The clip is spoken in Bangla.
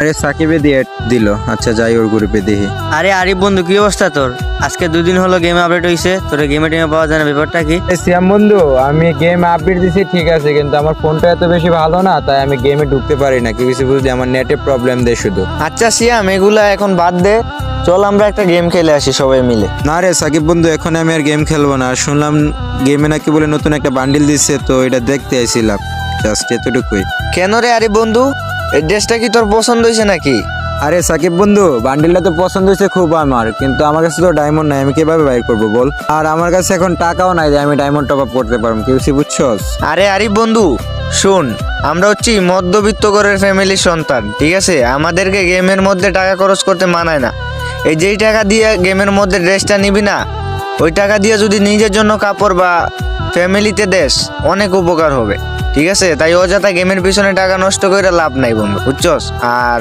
আরে সাকিবে দিয়ে দিল। আচ্ছা যাই ওর গ্রুপে দেখি। আরে আরিফ বন্ধু, কি অবস্থা তোর? আজকে 2 দিন হলো গেম আপডেট হইছে, তোর গেমে টেমে পাওয়া যায় না, ব্যাপারটা কি? শ্যাম বন্ধু, আমি গেম আপডেট দিছি ঠিক আছে, কিন্তু আমার ফোনটা এত বেশি ভালো না, তাই আমি গেমে ঢুকতে পারি না। কি কিছু বুঝলি, আমার নেটে প্রবলেম দেয় শুধু। আচ্ছা সিয়াম, এগুলা এখন বাদ দে, চল আমরা একটা গেম খেলে আসি সবাই মিলে। না রে সাকিব বন্ধু, এখন আমি আর গেম খেলবো না। আর শুনলাম গেমে নাকি বলে নতুন একটা বান্ডিল দিচ্ছে, তো এটা দেখতে আইছিলাম, জাস্ট এতটুকুই। কেন রে আরিফ বন্ধু, এই ড্রেসটা কি তোর পছন্দ হয়েছে নাকি? আরে সাকিব বন্ধু, বান্ডিলটা তো পছন্দ হয়েছে খুব আমার, কিন্তু আমার কাছে তো ডায়মন্ড নাই, আমি কিভাবে বাইর করবো বল? আর আমার কাছে এখন টাকাও নাই যে আমি ডায়মন্ড টপ আপ করতে পারবো। কি বুঝছস? আরে আরিফ বন্ধু শোন, আমরা হচ্ছি মধ্যবিত্ত ঘরের ফ্যামিলির সন্তান, ঠিক আছে? আমাদেরকে গেমের মধ্যে টাকা খরচ করতে মানায় না। এই যেই টাকা দিয়ে গেমের মধ্যে ড্রেসটা নিবি না, ওই টাকা দিয়ে যদি নিজের জন্য কাপড় বা ফ্যামিলিতে দেশ, অনেক উপকার হবে, ঠিক আছে? তাই অযথা গেমের পিছনে টাকা নষ্ট করে লাভ নাই বন্ধু, বুঝছস? আর